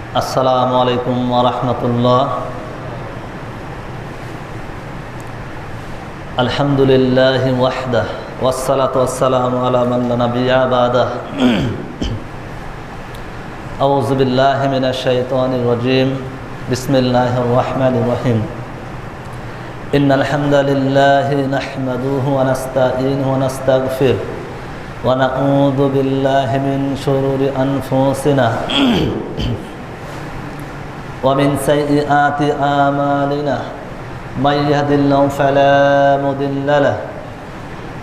আসসালামু আলাইকুম ওয়া রাহমাতুল্লাহ। আলহামদুলিল্লাহি ওয়াহদাহ ওয়াসসালাতু ওয়াসসালামু আলা মান লা নাবিয়্যা বা'দাহ। আউযু বিল্লাহি মিনাশ শাইতানির রাজীম। বিসমিল্লাহির রাহমানির রাহিম। ইন্নাল হামদালিল্লাহি নাহমাদুহু ওয়া নাস্তাঈনুহু ওয়া নাস্তাগফিরুহ ওয়া নাউযু বিল্লাহি মিন শুরুরি আনফুসিনা ومن سيئات أعمالنا من يهد الله فلا مضل له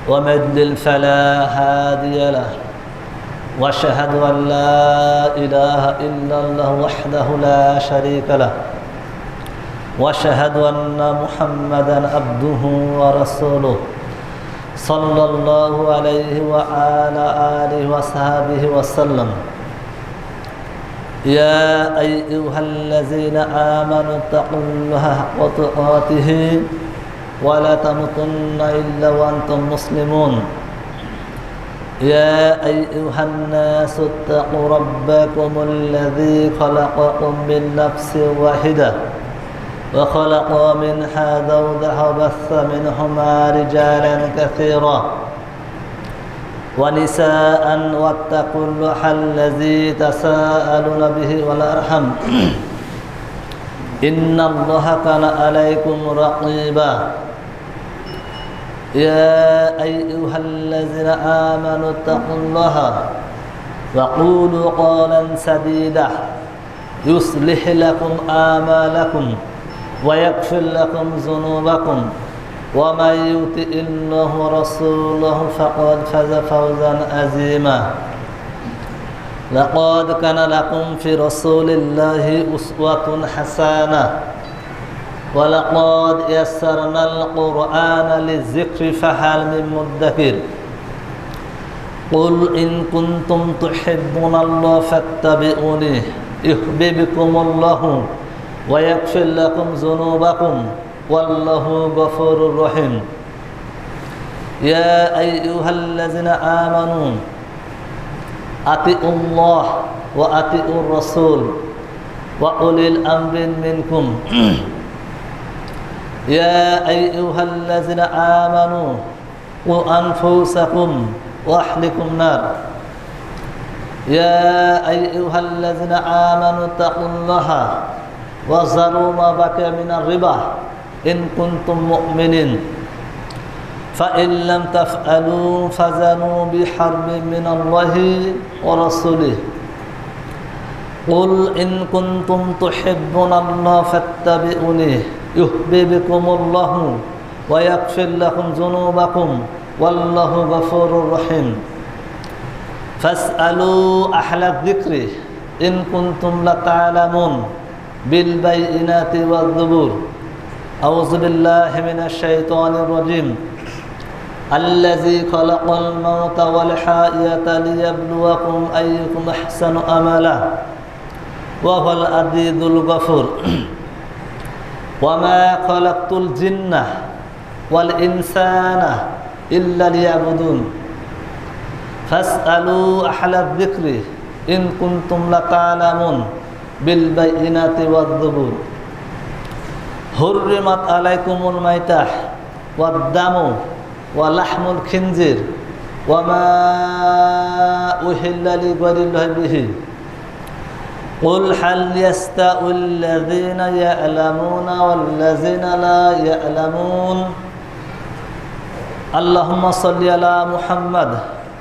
ومن يضلل فلا هادي له وأشهد أن لا إله إلا الله وحده لا شريك له وأشهد أن محمدا عبده ورسوله صلى الله عليه وعلى آله وصحبه وسلم. يا أيها الذين آمنوا اتقوا الله حق تقاته ولا تموتن إلا وأنتم مسلمون. يا أيها الناس اتقوا ربكم الذي خلقكم من نفس واحدة وخلق منها زوجها وبث منهما رجالا كثيرا ونساء واتقوا الله الذي تساءلون به والأرحم إن الله كان عليكم رقيبا. يا أيها الذين آمنوا اتقوا الله وقولوا قولا سديدا يصلح لكم أعمالكم ويغفر لكم ذنوبكم ومن يطع الله ورسوله فقد فاز فوزا عظيما. لقد كان لكم في رسول الله أسوة حسنة ولقد يسرنا القرآن للذكر فهل من مدكر. قل إن كنتم تحبون الله فاتبعوني يحببكم الله ويغفر لكم ذنوبكم والله غفور رحيم. يا أيها الذين آمنوا أطيعوا الله وأطيعوا الرسول وأولي الأمر منكم. يا أيها الذين آمنوا قوا أنفسكم وأهلكم نار. يا أيها الذين آمنوا اتقوا الله وذروا ما بقي من الربا إن كنتم مؤمنين فإن لم تفعلوا فزنوا بحرب من الله ورسوله. قل إن كنتم تحبون الله فاتبعوني يحببكم الله ويغفر لكم ذنوبكم والله غفور رحيم. فاسألوا أهل الذكر إن كنتم لا تعلمون بالبينات والزبور. أعوذ بالله من الشيطان الرجيم. الذي خلق الموت والحياة ليبلوكم أيكم أحسن عملا وهو العزيز الغفور. وما خلقت الجن والإنسان إلا ليعبدون. فاسألوا أهل الذكر إن كنتم لا تعلمون بالبينات والزبور. حرمت عليكم الميتة والدم ولحم الخنزير وما أهل لغير الله به. قل هل يستوي الذين يعلمون والذين لا يعلمون. اللهم صل على محمد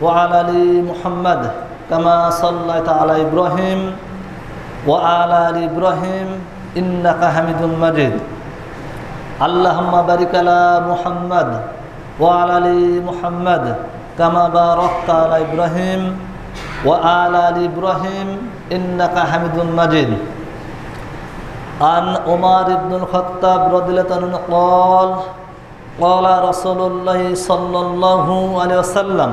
وعلى آل محمد كما صليت على إبراهيم وعلى آل إبراهيم إنك حميد مجيد. اللهم بارك على محمد وعلى آل محمد كما باركت على إبراهيم وعلى آل إبراهيم إنك حميد مجيد. عن عمر بن الخطاب رضي الله عنه قال قال رسول الله صلى الله عليه وسلم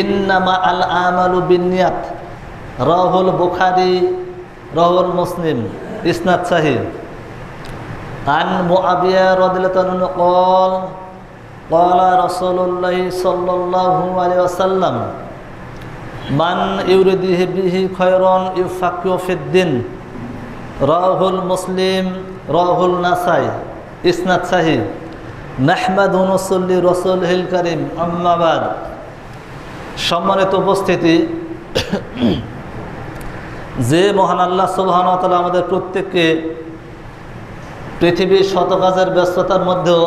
إنما الأعمال بالنيات. রাহুল বুখারী রাহুল মুসলিম ইসনাদ সহিহ। عن معاوية رضي الله عنه قال قال رسول الله صلى الله عليه وسلم মান ইউরিদিহি বিহি খায়রান ইউফাক্কিহু ফিদ্দিন, রাহুল মুসলিম, রাহুল নাসাই, ইসনাদ সাহিহ। নাহমাদু ওয়া নুসাল্লি রাসূলিল কারীম, আম্মা বাদ। সম্মানিত উপস্থিতি, যে মহান আল্লাহ সুবহানাহু ওয়া তাআলা আমাদের প্রত্যেককে পৃথিবীর শত কাজের ব্যস্ততার মধ্যেও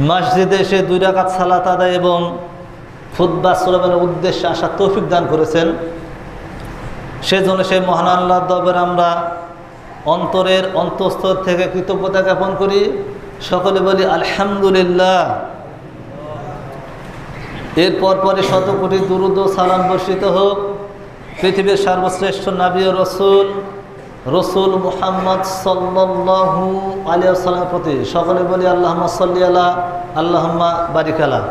মসজিদে এসে 2 রাকাত সালাত আদায় এবং খুতবা শ্রবণের উদ্দেশ্যে আসার তৌফিক দান করেছেন, সেজন্য সেই মহান আল্লাহর দরবারে আমরা অন্তরের অন্তঃস্থল থেকে কৃতজ্ঞতা জ্ঞাপন করি। সকলে বলি আলহামদুলিল্লাহ। এরপর পরে শত কোটি দুরূদ ও সালাম বর্ষিত হোক পৃথিবীর সর্বশ্রেষ্ঠ নবী ও রসুল মুহাম্মদ সাল্লাল্লাহু আলাইহি ওয়াসাল্লামের প্রতি। সকলে বলি আল্লাহুম্মা সাল্লি আলা, আল্লাহুম্মা বারিক আলা।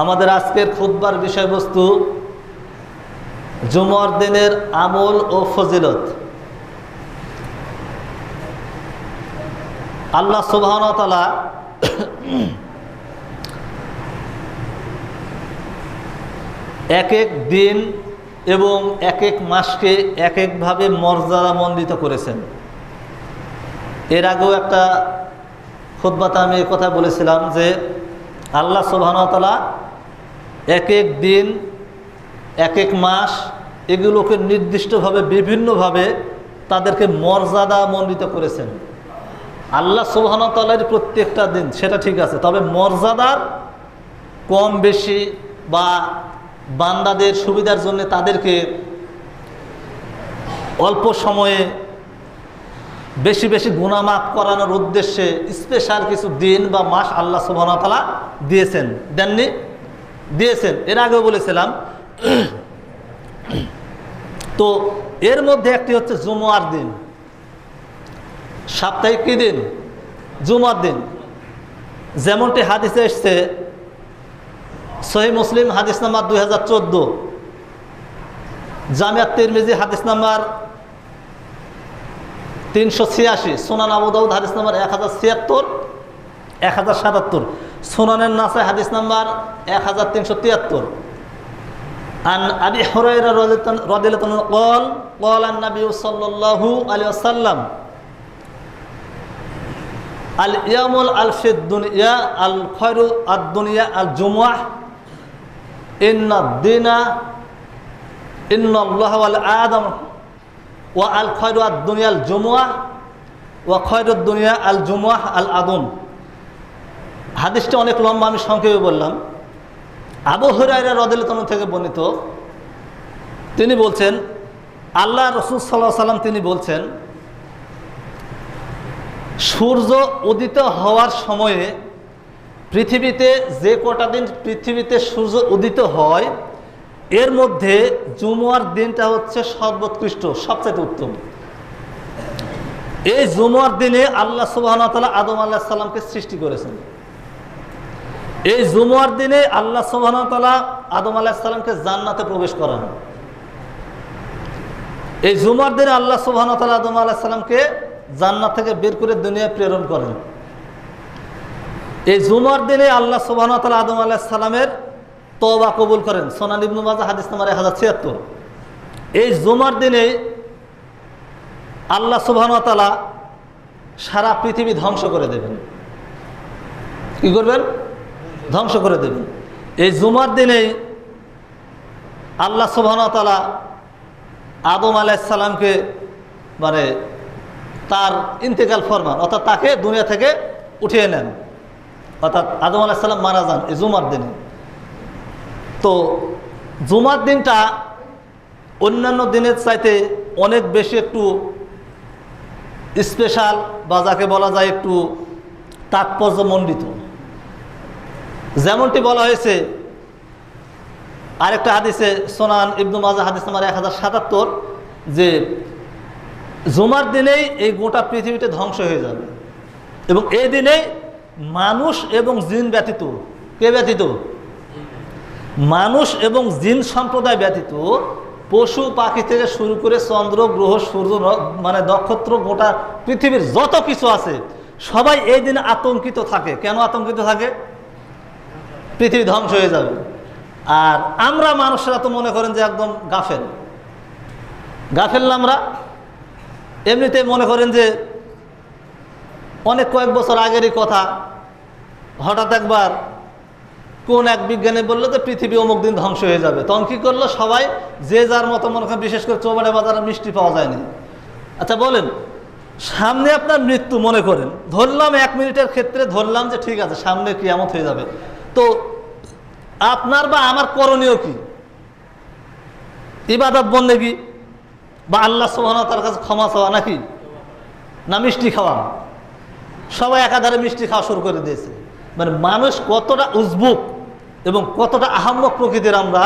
আমাদের আজকের খুতবার বিষয়বস্তু জুমার দিনের আমল ও ফজিলত। আল্লাহ সুবহানাহু ওয়া তাআলা এক এক দিন এবং এক এক মাসকে এক একভাবে মর্যাদামণ্ডিত করেছেন। এর আগেও একটা খুতবাতে আমি এই কথা বলেছিলাম যে আল্লাহ সুবহানাহু ওয়া তাআলা এক এক দিন, এক এক মাস এগুলোকে নির্দিষ্টভাবে বিভিন্নভাবে তাদেরকে মর্যাদামণ্ডিত করেছেন। আল্লাহ সুবহানাহু ওয়া তাআলার প্রত্যেকটা দিন সেটা ঠিক আছে, তবে মর্যাদার কম বেশি বা বান্দাদের সুবিধার জন্য তাদেরকে অল্প সময়ে বেশি বেশি গুনাহ মাফ করানোর উদ্দেশ্যে স্পেশাল কিছু দিন বা মাস আল্লাহ সুবহানাহু ওয়া তাআলা দিয়েছেন, দেননি? দিয়েছেন। এর আগেও বলেছিলাম। তো এর মধ্যে একটি হচ্ছে জুমার দিন। সাপ্তাহিক কি দিন? জুমার দিন। যেমনটি হাদিসে এসছে, সহিহ মুসলিম হাদিস নাম্বার 2014, জামিয়া তিরমিজি হাদিস নাম্বার 386, সুনান আবু দাউদ হাদিস নাম্বার 1076, 1077, সুনানের নাসাই হাদিস নাম্বার 1373। আন আবি হুরায়রা রাদিয়াল্লাহু আনহু قال قال النبي صلى الله عليه وسلم اليوم الألف الدنيا الخير الدنيا الجمعة إن الدين إن الله والآدم والخير الدنيا الجمعة وخير الدنيا الجمعة الأذن। হাদিসটা অনেক লম্বা, আমি সংক্ষেপে বললাম। আবু হুরায়রা রাদিয়াল্লাহু আনহু থেকে বর্ণিত, তিনি বলছেন আল্লাহ রাসূল সাল্লাল্লাহু আলাইহি ওয়াসাল্লাম তিনি বলছেন, সূর্য উদিত হওয়ার সময়ে পৃথিবীতে যে কটা দিন পৃথিবীতে সূর্য উদিত হয় এর মধ্যে জুমার দিনটা হচ্ছে সর্বোৎকৃষ্ট, সবচেয়ে উত্তম। এই জুমার দিনে আল্লাহ সুবহানাহু ওয়া তাআলা আদম আলাইহিস সালামকে সৃষ্টি করেছেন। এই জুমার দিনে আল্লাহ সুবহানাহু ওয়া তাআলা আদম আলাইহিস সালামকে জান্নাতে প্রবেশ করান। এই জুমার দিনে আল্লাহ সুবহানাহু ওয়া তাআলা আদম আলাইহিস সালামকে জান্নাত থেকে বের করে দুনিয়ায় প্রেরণ করেন। এই জুমার দিনে আল্লাহ সুবহানাহু ওয়া তাআলা আদম আলাইহিস সালামের তওবা কবুল করেন। সুনান ইবনে মাজাহ হাদিস নাম্বার 1076। এই জুমার দিনে আল্লাহ সুবহানাহু ওয়া তাআলা সারা পৃথিবী ধ্বংস করে দেবেন। কি করবেন? ধ্বংস করে দেবেন। এই জুমার দিনেই আল্লাহ সুবহানাহু ওয়া তাআলা আদম আলাইহিস সালামকে মানে তার ইন্তেকাল ফরমান, অর্থাৎ তাকে দুনিয়া থেকে উঠিয়ে নেন, অর্থাৎ আদম আলাইহিস সালাম মারা যান এই জুমার দিনে। তো জুমার দিনটা অন্যান্য দিনের চাইতে অনেক বেশি একটু স্পেশাল, বা যাকে বলা যায় একটু তাৎপর্যমণ্ডিত। যেমনটি বলা হয়েছে আরেকটা হাদিসে, সুনান ইবনে মাজাহ হাদিস নাম্বার 1077, যে জুমার দিনেই এই গোটা পৃথিবীতে ধ্বংস হয়ে যাবে এবং এই দিনে মানুষ এবং জিন ব্যতীত, কে ব্যতীত? মানুষ এবং জিন সম্প্রদায় ব্যতীত পশু পাখি থেকে শুরু করে চন্দ্র গ্রহ সূর্য মানে নক্ষত্র গোটা পৃথিবীর যত কিছু আছে সবাই এই দিনে আতঙ্কিত থাকে। কেন আতঙ্কিত থাকে? পৃথিবী ধ্বংস হয়ে যাবে। আর আমরা মানুষরা তো মনে করেন যে একদম গাফেল না আমরা। এমনিতে মনে করেন যে অনেক কয়েক বছর আগেরই কথা, হঠাৎ একবার কোন এক বিজ্ঞানী বললো যে পৃথিবী অমুক দিন ধ্বংস হয়ে যাবে। তখন কী করলো সবাই যে যার মতো মনে করেন, বিশেষ করে চৌবাড়ি বাজারে মিষ্টি পাওয়া যায়নি। আচ্ছা বলেন, সামনে আপনার মৃত্যু মনে করেন, ধরলাম 1 মিনিটের ক্ষেত্রে ধরলাম যে ঠিক আছে সামনে কিয়ামত হয়ে যাবে, তো আপনার বা আমার করণীয় কি? ইবাদত বন্দেগী বা আল্লাহ সুবহানাহু ওয়া তাআলার কাছে ক্ষমা চাওয়া, নাকি না মিষ্টি খাওয়া? সবাই একাধারে মিষ্টি খাওয়া শুরু করে দিয়েছে। মানে মানুষ কতটা উজবুক এবং কতটা আহাম্মক প্রকৃতির আমরা,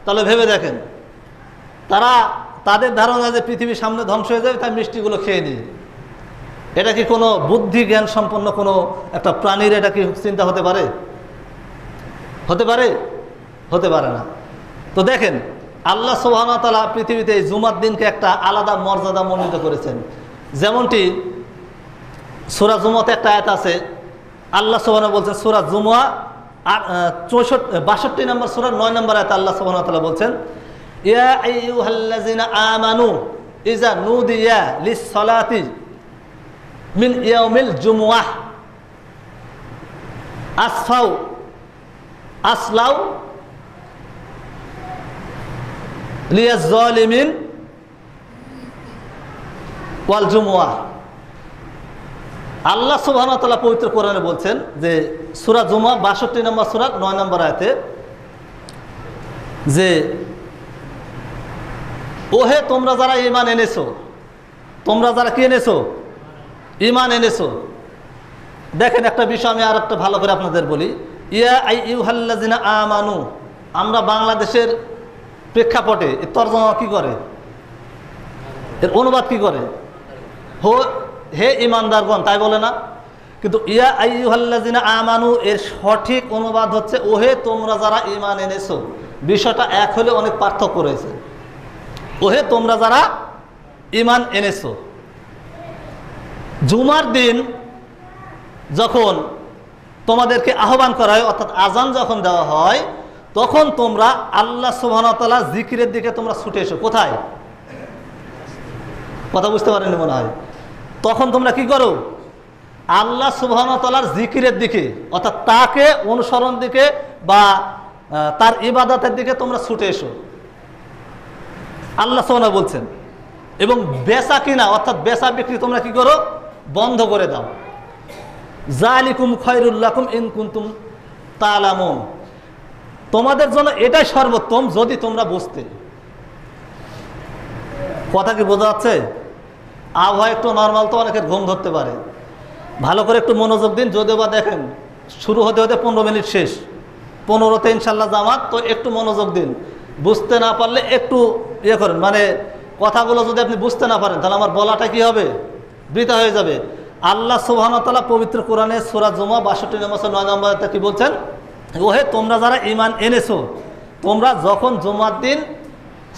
তাহলে ভেবে দেখেন। তাদের ধারণা যে পৃথিবীর সামনে ধ্বংস হয়ে যাবে, তাই মিষ্টিগুলো খেয়ে নিয়ে। এটা কি কোনো বুদ্ধি জ্ঞান সম্পন্ন কোনো একটা প্রাণীর এটা কি চিন্তা হতে পারে? হতে পারে? হতে পারে না। তো দেখেন, আল্লাহ সুবহানাহু ওয়া তাআলা পৃথিবীতে এই জুমার দিনকে একটা আলাদা মর্যাদা মণ্ডিত করেছেন। যেমনটি সূরা জুমাতে একটা আয়াত আছে, আল্লাহ সুবহানাহু বলছেন, সূরা জুমা 62 নম্বর সূরা 9 নম্বর আয়াতে আল্লাহ সুবহানাহু ওয়া তাআলা বলছেন, ইয়া আইয়ুহাল্লাযিনা আমানু ইযা নুদিয়া লিস-সালাতি মিন ইয়াউমিল জুমআহ আসলাউ লিয়াজ-জালিমিন ওয়াল জুমআহ। আল্লাহ সুবহানাহু ওয়া তাআলা পবিত্র কোরআনে বলছেন যে সূরা জুমা 62 নম্বর সূরা 9 নম্বর আয়াতে, যে ওহে তোমরা যারা ঈমান এনেছো, তোমরা যারা কি এনেছো? ঈমান এনেছো। দেখেন একটা বিষয় আমি আর একটা ভালো করে আপনাদের বলি, ইয়া আইয়ুহাল্লাযিনা আমানু, আমরা বাংলাদেশের প্রেক্ষাপটে এর তরজমা কি করে, এর অনুবাদ কি করে? হে ঈমানদারগণ, তাই বলে না? কিন্তু ইয়া আইয়ুহাল্লাযিনা আমানু এর সঠিক অনুবাদ হচ্ছে ওহে তোমরা যারা ঈমান এনেছো। বিষয়টা এক হলে অনেক পার্থক্য রয়েছে। ওহে তোমরা যারা ঈমান এনেছো। জুমার দিন যখন তোমাদেরকে আহ্বান করা হয়, অর্থাৎ আজান যখন দেওয়া হয়, তখন তোমরা আল্লাহ সুবহানাহু ওয়া তাআলার জিকিরের দিকে তোমরা ছুটে এসো। কোথায়? কথা বুঝতে পারেননি মনে হয়। তখন তোমরা কি করো? আল্লাহ সুবহানাহু ওয়া তাআলার জিকিরের দিকে, অর্থাৎ তাকে অনুসরণ দিকে বা তার ইবাদতের দিকে তোমরা ছুটে এসো, আল্লাহ সুবহানাহু বলছেন। এবং বেচা কিনা, অর্থাৎ বেচা বিক্রি তোমরা কি করো? বন্ধ করে দাও। যালিকুম খায়রুল লাকুম ইন কুনতুম তা'লামুন, তোমাদের জন্য এটাই সর্বোত্তম যদি তোমরা বুঝতে। কথা কি বোঝা যাচ্ছে? আবহাওয়া একটু নর্মাল, তো অনেকের ঘুম ধরতে পারে। ভালো করে একটু মনোযোগ দিন। যদিও বা দেখেন শুরু হতে হতে 15 মিনিট শেষ, 15তে ইনশাল্লাহ জামাত, তো একটু মনোযোগ দিন। বুঝতে না পারলে একটু ইয়ে করেন, মানে কথাগুলো যদি আপনি বুঝতে না পারেন তাহলে আমার বলাটা কি হবে? বৃথা হয়ে যাবে। আল্লাহ সুবহানাহু ওয়া তাআলা পবিত্র কোরআনে সূরা জুমা 62 নম্বর 9 নম্বরে কি বলছেন? ওহে তোমরা যারা ঈমান এনেছো, তোমরা যখন জুমার দিন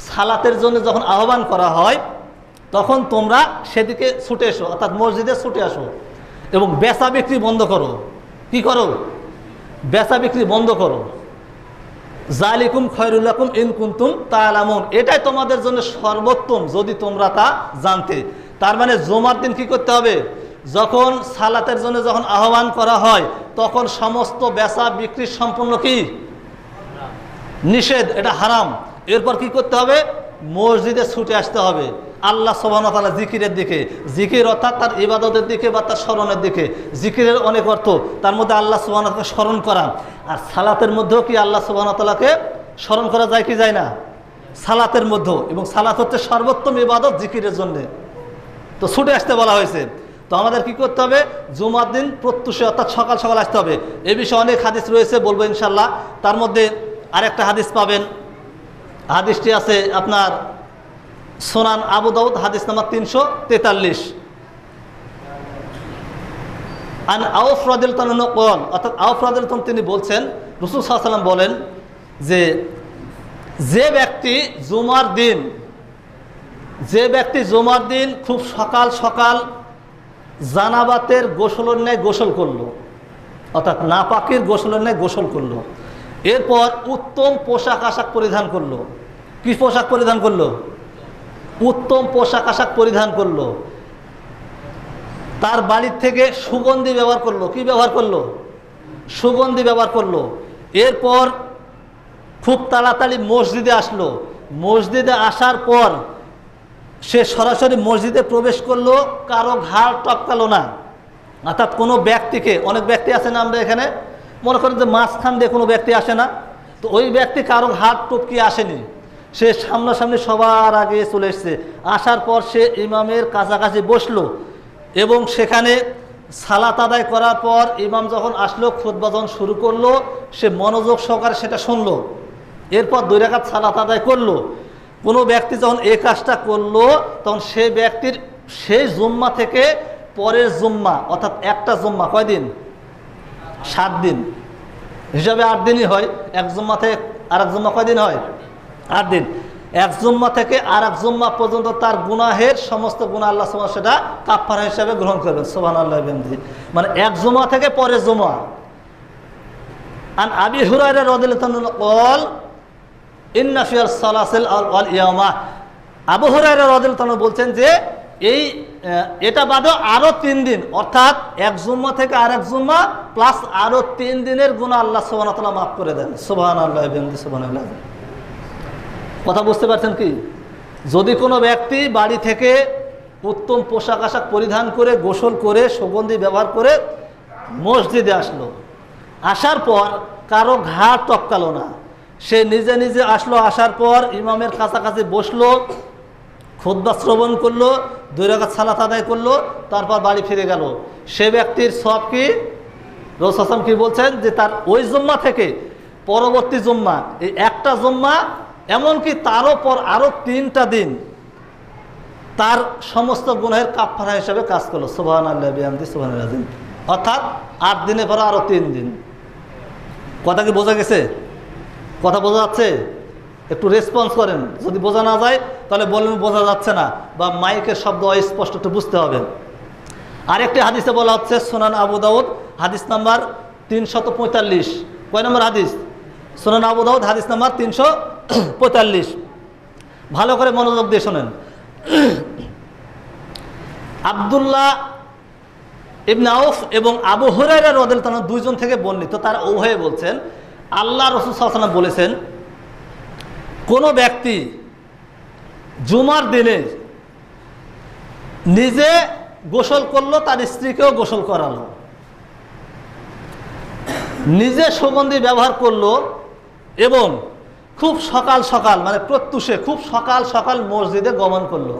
সালাতের জন্য যখন আহ্বান করা হয়, তখন তোমরা সেদিকে ছুটে এসো, অর্থাৎ মসজিদে ছুটে আসো এবং বেচা বিক্রি বন্ধ করো। কি করো? বেচা বিক্রি বন্ধ করো। যালিকুম খায়রুল লাকুম ইন কুনতুম তা'লামুন, এটাই তোমাদের জন্য সর্বোত্তম যদি তোমরা তা জানতে। তার মানে জুমার দিন কি করতে হবে? যখন সালাতের জন্য যখন আহ্বান করা হয়, তখন সমস্ত বেচা বিক্রি সম্পূর্ণ কি নিষেধ, এটা হারাম। এরপর কি করতে হবে? মসজিদে ছুটে আসতে হবে আল্লাহ সুবহানাহু ওয়া তাআলা জিকিরের দিকে। জিকির অর্থাৎ তার ইবাদতের দিকে বা তার স্মরণের দিকে। জিকিরের অনেক অর্থ, তার মধ্যে আল্লাহ সুবহানাহু ওয়া তাআলাকে স্মরণ করা। আর সালাতের মধ্যেও কি আল্লাহ সুবহানাহু ওয়া তাআলাকে স্মরণ করা যায় কি যায় না? সালাতের মধ্যেও। এবং সালাত হচ্ছে সর্বোত্তম ইবাদত জিকিরের জন্যে। তো ছুটে আসতে বলা হয়েছে। তো আমাদের কি করতে হবে? জুমার দিন প্রত্যুষে, অর্থাৎ সকাল সকাল আসতে হবে। এ বিষয়ে অনেক হাদিস রয়েছে, বলবো ইনশাল্লাহ। তার মধ্যে আরেকটা হাদিস পাবেন, হাদিসটি আছে আপনার সুনান আবু দাউদ, হাদিস নাম্বার 343। আন আউফ রাদিয়াল্লাহু আনহু কোন, অর্থাৎ আউফ রাদিয়াল্লাহু আনহু তিনি বলছেন, রাসূল সাল্লাল্লাহু আলাইহি ওয়াসাল্লাম বলেন যে ব্যক্তি জুমার দিন খুব সকাল সকাল জানাবাতের গোসলের ন্যায় গোসল করলো, অর্থাৎ নাপাকের গোসলের ন্যায় গোসল করলো, এরপর উত্তম পোশাক আশাক পরিধান করলো। কি পোশাক পরিধান করলো? উত্তম পোশাক আশাক পরিধান করলো। তার বাড়ির থেকে সুগন্ধি ব্যবহার করলো। কি ব্যবহার করলো? সুগন্ধি ব্যবহার করলো। এরপর খুব তাড়াতাড়ি মসজিদে আসলো। মসজিদে আসার পর সে সরাসরি মসজিদে প্রবেশ করলো, কারো ঘাড় টপকালো না। অর্থাৎ কোনো ব্যক্তিকে, অনেক ব্যক্তি আছে না, আমরা এখানে মনে করেন যে মাঝখান দিয়ে কোনো ব্যক্তি আসে না, তো ওই ব্যক্তি কারো হাত টপকিয়ে আসেনি, সে সামনাসামনি সবার আগে চলে এসছে। আসার পর সে ইমামের কাছাকাছি বসলো এবং সেখানে সালাত আদায় করার পর ইমাম যখন আসলো, খুতবা যখন শুরু করলো, সে মনোযোগ সহকারে সেটা শুনলো। এরপর 2 রাকাত সালাত আদায় করলো। কোনো ব্যক্তি যখন এই কাজটা করলো, তখন সেই ব্যক্তির সেই জুম্মা থেকে পরের জুম্মা, অর্থাৎ একটা জুম্মা কয়দিন? 7 দিন, হিসাবে 8 দিনই হয়। এক জুম্মা থেকে আর এক জুম্মা কয়দিন হয়? 8 দিন। এক জুম্মা থেকে আর এক জুম্মা পর্যন্ত তার গুনাহের সমস্ত গুনাহ আল্লাহ সুবহানাহু সেটা কাফারা হিসাবে গ্রহণ করবেন। সুবহানাল্লাহ বিহামদিহি। মানে এক জুম্মা থেকে পরের জুম্মা। আন আবি হুরায়রা রাদিয়াল্লাহু আনহু قال ইন্না ফিয়াস সালাসিল ওয়াল ইয়ামা। আবু হুরায়রা রাদিয়াল্লাহু আনহু বলছেন যে এটা বাদে আরো 3 দিন, অর্থাৎ এক জুম্মা থেকে আরেক জুম্মা প্লাস আরো 3 দিনের গুনাহ আল্লাহ সুবহানাহু ওয়া তাআলা মাফ করে দেন। সুবহানাল্লাহ বিহামদিহি। সুবহানাল্লাহ। কথা বুঝতে পারছেন কি? যদি কোনো ব্যক্তি বাড়ি থেকে উত্তম পোশাক আশাক পরিধান করে, গোসল করে, সুগন্ধি ব্যবহার করে মসজিদে আসলো, আসার পর কারো ঘাড় টপকালো না, সে নিজে নিজে আসলো, আসার পর ইমামের কাছাকাছি বসলো, খুতবা শ্রবণ করলো, 2 রাকাত সালাত আদায় করলো, তারপর বাড়ি ফিরে গেল, সে ব্যক্তির সব কি? রাসূল সাল্লাল্লাহু আলাইহি ওয়াসাল্লাম কি বলছেন যে তার ওই জুম্মা থেকে পরবর্তী জুম্মা, এই একটা জুম্মা, এমনকি তারও পর আরো 3টা দিন তার সমস্ত গুনাহের কাফারা হিসাবে কাজ করলো। সুবহানাল্লাহ বিহামদিহি। সুবহানাল্লাহ। অর্থাৎ 8 দিনে পরে আরো 3 দিন। কথা কি বোঝা গেছে? কথা বোঝা যাচ্ছে? একটু রেসপন্স করেন। যদি বোঝা না যায় তাহলে বলবেন বোঝা যাচ্ছে না, বা মাইকের শব্দ অস্পষ্ট, একটু বুঝতে হবে। আরেকটি হাদিসে বলা হচ্ছে, সুনান আবু দাউদ হাদিস নাম্বার 345। কয় নম্বর হাদিস? সুনান আবু দাউদ হাদিস নাম্বার 345। ভালো করে মনোযোগ দিয়ে শোনেন। আব্দুল্লাহ ইবনে আউফ এবং আবু হুরায়রা রাদিয়াল্লাহু আনহু দুইজন থেকে বর্ণিত, তারা উভয়ে বলছেন আল্লাহ রাসূল সাল্লাল্লাহু আলাইহি ওয়াসাল্লাম বলেছেন, কোনো ব্যক্তি জুমার দিনে নিজে গোসল করলো, তার স্ত্রীকেও গোসল করালো, নিজে সুগন্ধি ব্যবহার করলো এবং খুব সকাল সকাল, মানে প্রত্যুষে খুব সকাল সকাল মসজিদে গমন করলো।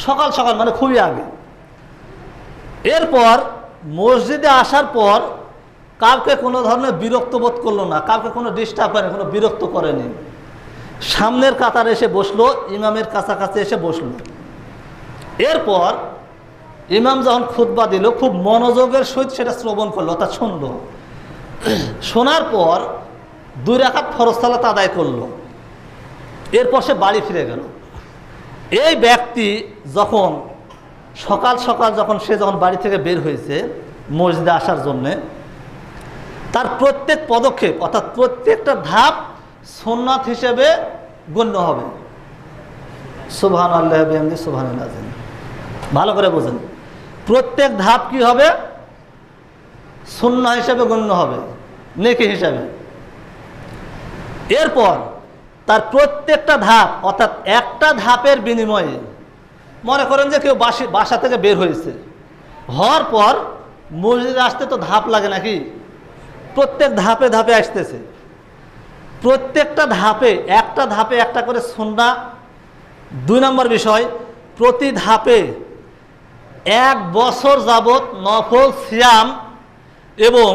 সকাল সকাল মানে খুবই আগে। এরপর মসজিদে আসার পর কাউকে কোনো ধরনের বিরক্ত বোধ করলো না, কাউকে কোনো ডিস্টার্ব করেনি, কোনো বিরক্ত করেনি। সামনের কাতারে এসে বসলো, ইমামের কাছাকাছি এসে বসলো। এরপর ইমাম যখন খুতবা দিল, খুব মনোযোগের সহিত সেটা শ্রবণ করলো, অর্থাৎ শুনলো। শোনার পর 2 রাকাত ফরজ সালাত আদায় করলো। এরপর সে বাড়ি ফিরে গেল। এই ব্যক্তি যখন সকাল সকাল সে যখন বাড়ি থেকে বের হয়েছে মসজিদে আসার জন্যে, তার প্রত্যেক পদক্ষেপ, অর্থাৎ প্রত্যেকটা ধাপ সুন্নাত হিসেবে গণ্য হবে। সুবহানাল্লাহ বিহামদিহি। সুবহানাল্লাহ। ভালো করে বোঝেন, প্রত্যেক ধাপ কি হবে? সুন্নাহ হিসেবে গণ্য হবে, নেকি হিসাবে। এরপর তার প্রত্যেকটা ধাপ, অর্থাৎ একটা ধাপের বিনিময়ে, মনে করেন যে কেউ বাসা থেকে বের হয়েছে, হওয়ার পর মসজিদে আসতে তো ধাপ লাগে নাকি? প্রত্যেক ধাপে ধাপে আসতেছে, প্রত্যেকটা ধাপে একটা করে সুন্নাহ। 2 নম্বর বিষয়, প্রতি ধাপে 1 বছর যাবত নফল সিয়াম এবং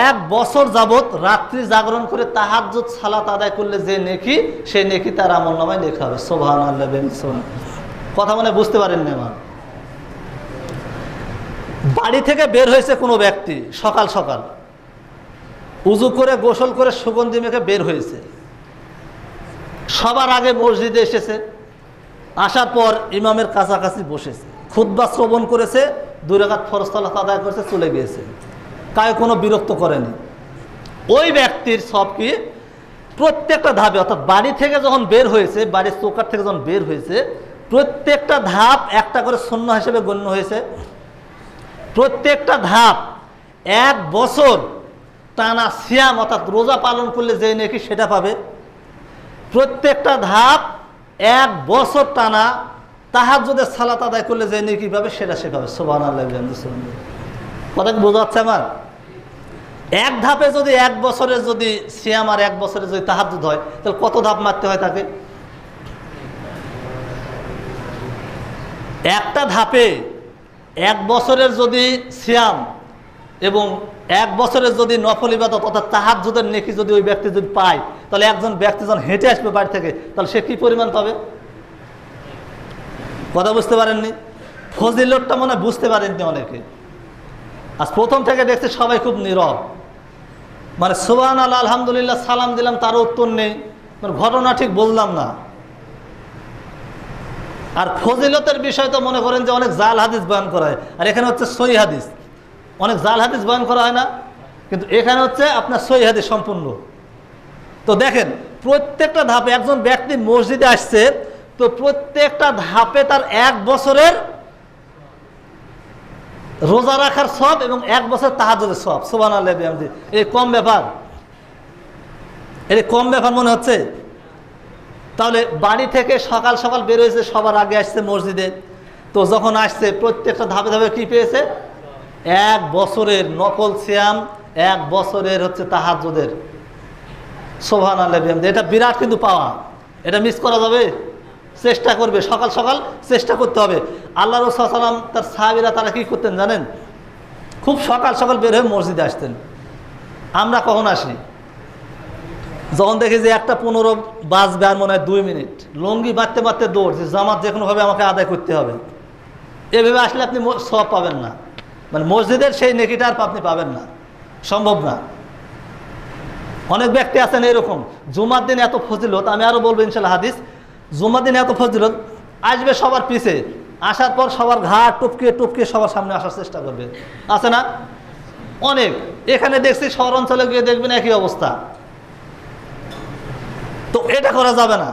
1 বছর যাবত রাত্রি জাগরণ করে তাহাজ্জুদ সালাত আদায় করলে যে নেকি, সেই নেকি তার আমলনামায় লেখা হবে। সুবহানাল্লাহ। কথা মানে বুঝতে পারেন না? আমার বাড়ি থেকে বের হয়েছে কোনো ব্যক্তি সকাল সকাল, উজু করে গোসল করে সুগন্ধি মেখে বের হয়েছে, সবার আগে মসজিদে এসেছে, আসার পর ইমামের কাছাকাছি বসেছে, খুতবা শ্রবণ করেছে, 2 রাকাত ফরজ সালাত আদায় করেছে, চলে গিয়েছে, কাউকে কোনো বিরক্ত করেনি। ওই ব্যক্তির সব কি প্রত্যেকটা ধাপে, অর্থাৎ বাড়ি থেকে যখন বের হয়েছে, বাড়ির চৌকাঠ থেকে যখন বের হয়েছে, প্রত্যেকটা ধাপ একটা করে সুন্নাহ হিসেবে গণ্য হয়েছে। প্রত্যেকটা ধাপ 1 বছর টানা সিয়াম অর্থাৎ রোজা পালন করলে যে নেকি সেটা পাবে। প্রত্যেকটা ধাপ 1 বছর টানা তাহাজ্জুদের সালাত আদায় করলে যে নেকি পাবে সেটা সে পাবে। সুবহানাল্লাহ। কথা কি বোঝা যাচ্ছে আমার? এক ধাপে যদি 1 বছরের যদি সিয়াম আর 1 বছরের যদি তাহাজ্জুদ হয়, তাহলে কত ধাপ মারতে হয় তাকে? একটা ধাপে 1 বছরের যদি সিয়াম এবং 1 বছরের যদি নফল ইবাদত অর্থাৎ তাহাজ্জুদের নেকি যদি ওই ব্যক্তি যদি পায়, তাহলে একজন ব্যক্তি যখন হেঁটে আসবে বাড়ি থেকে, তাহলে সে কি পরিমাণ পাবে? কথা বুঝতে পারেননি? ফজিলতটা মনে বুঝতে পারেননি অনেকে। আজ প্রথম থেকে দেখছি সবাই খুব নীরব, মানে সুবহানাল্লাহ আলহামদুলিল্লাহ সালাম দিলাম তারও উত্তর নেই, মানে ঘটনা ঠিক বললাম না। আর ফজিলতের বিষয় তো মনে করেন যে অনেক জাল হাদিস বয়ান করা হয়, আর এখানে হচ্ছে সহিহ হাদিস। অনেক জাল হাদিস বয়ান করা হয় না, কিন্তু এখানে হচ্ছে আপনার সহিহ হাদিস সম্পূর্ণ। তো দেখেন প্রত্যেকটা ধাপে একজন ব্যক্তি মসজিদে আসছে, তো প্রত্যেকটা ধাপে তার 1 বছরের রোজা রাখার সওয়াব এবং 1 বছর তাহাজ্জুদের সওয়াব। সুবহানাল্লাহ। এই কম ব্যাপার? এর কম ব্যাপার মনে হচ্ছে? তাহলে বাড়ি থেকে সকাল সকাল বের হয়েছে, সবার আগে আসছে মসজিদে, তো যখন আসছে প্রত্যেকটা ধাপে ধাপে কি পেয়েছে? 1 বছরের নফল সিয়াম, 1 বছরের হচ্ছে তাহাজ্জুদের। সুবহানাল্লাহ। এটা বিরাট কিন্তু পাওয়া, এটা মিস করা যাবে? চেষ্টা করবে, সকাল সকাল চেষ্টা করতে হবে। আল্লাহ রাসূল সাল্লাল্লাহু আলাইহি ওয়াসাল্লাম তার সাহাবীরা তারা কি করতেন জানেন? খুব সকাল সকাল বের হয়ে মসজিদে আসতেন। আমরা কখন আসি? যখন দেখি যে 1:15 বাজবে আর মনে হয় 2 মিনিট, লঙ্গি বাঁধতে বাঁধতে দৌড়, যে জামাত যে কোনোভাবে আমাকে আদায় করতে হবে। এভাবে আসলে আপনি সওয়াব পাবেন না, মানে মসজিদের সেই নেকিটা আর আপনি পাবেন না, সম্ভব না। অনেক ব্যক্তি আছেন এরকম, জুমার দিন এত ফজিলত, আমি আরও বলবো ইনশাআল্লাহ হাদিস, জুমার দিন এত ফজিলত, আসবে সবার পিছে, আসার পর সবার ঘাট টপকে টপকে সবার সামনে আসার চেষ্টা করবে, আছে না? অনেক এখানে দেখছি, শহর অঞ্চলে গিয়ে দেখবেন একই অবস্থা। তো এটা করা যাবে না।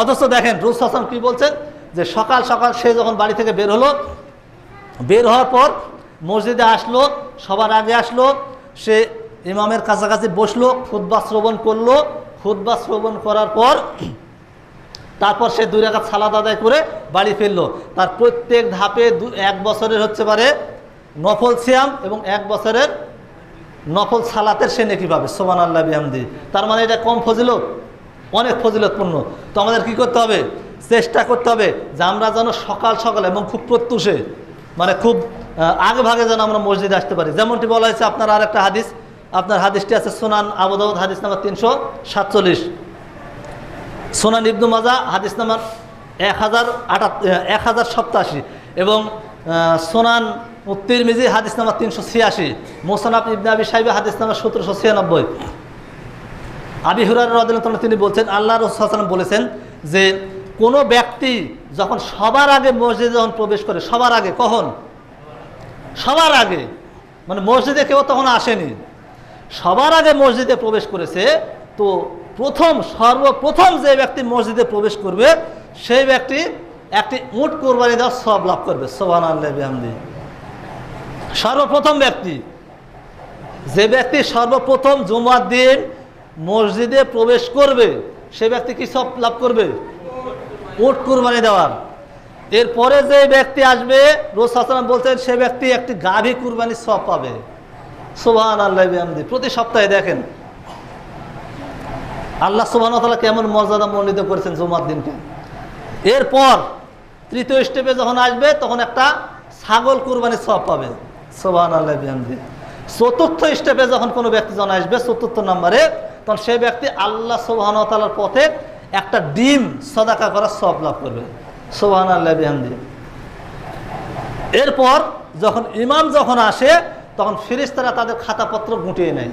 অথচ দেখেন রাসূল সাল্লাল্লাহু আলাইহি ওয়াসাল্লাম কি বলছেন, যে সকাল সকাল সে যখন বাড়ি থেকে বের হলো, বের হওয়ার পর মসজিদে আসলো, সবার আগে আসলো, সে ইমামের কাছাকাছি বসলো, খুতবা শ্রবণ করলো, খুতবা শ্রবণ করার পর তারপর সে 2 রাকাত সালাত আদায় করে বাড়ি ফিরলো। তার প্রত্যেক ধাপে 1 বছরের হচ্ছে পারে নফল সিয়াম এবং 1 বছরের নফল সালাতের সে নেকি পাবে। সুবহানাল্লাহ বিহামদি। তার মানে এটা কম ফজিলত? অনেক ফজিলতপূর্ণ। তো আমাদের কি করতে হবে? চেষ্টা করতে হবে যে আমরা যেন সকাল সকাল এবং খুব প্রত্যুষে, মানে খুব আগে ভাগে যেন আমরা মসজিদে আসতে পারি। যেমনটি বলা হয়েছে আপনার আরেকটা হাদিস, আপনার হাদিসটি আছে সুনান আবু দাউদ হাদিস নাম্বার 347, সুনান ইবনু মাজাহ হাদিস নাম্বার 1087 এবং সুনান তিরমিজি হাদিস নাম্বার 386, মুসনাদ ইবনে আবি শাইবা হাদিস নাম্বার 1796। আবি হুরায়রা রাদিয়াল্লাহু আনহু তিনি বলছেন, আল্লাহ রাসূল সাল্লাল্লাহু আলাইহি ওয়াসাল্লাম বলেছেন যে কোনো ব্যক্তি যখন সবার আগে মসজিদে যখন প্রবেশ করে, সবার আগে কখন? সবার আগে, মানে মসজিদে কেউ তখন আসেনি, সবার আগে মসজিদে প্রবেশ করেছে, তো সর্বপ্রথম যে ব্যক্তি মসজিদে প্রবেশ করবে সেই ব্যক্তি একটি উট কোরবানি দেওয়ার সওয়াব লাভ করবে। সুবহানাল্লাহ বিহামদি। সর্বপ্রথম ব্যক্তি, যে ব্যক্তি সর্বপ্রথম জুমার দিন মসজিদে প্রবেশ করবে, সে ব্যক্তি কি সওয়াব লাভ করবে? উট কোরবানি দেওয়ার। এরপরে যে ব্যক্তি আসবে, রাসূল সাল্লাল্লাহু আলাইহি ওয়াসাল্লাম বলছেন সে ব্যক্তি একটি গাভী কুরবানির সওয়াব পাবে। সুবহানাল্লাহ বিহামদি। প্রতি সপ্তাহে দেখেন আল্লাহ সুবহানাহু ওয়া তাআলা কেমন মর্যাদা মণ্ডিত করেছেন জুমার দিনকে। এরপর তৃতীয় স্টেপে যখন আসবে তখন একটা ছাগল কুরবানির সওয়াব পাবে। সুবহানাল্লাহ বিহামদি। চতুর্থ স্টেপে যখন কোনো ব্যক্তি যখন আসবে, ৪র্থ নম্বরে, তখন সেই ব্যক্তি আল্লাহ সুবহানাহু ওয়া তাআলার পথে একটা ডিম সদাকা করার সওয়াব লাভ করবে। সুবহানাল্লাহ বিহামদি। এরপর যখন ইমাম যখন আসে, তখন ফেরেশতারা তাদের খাতাপত্র গুটিয়ে নেয়।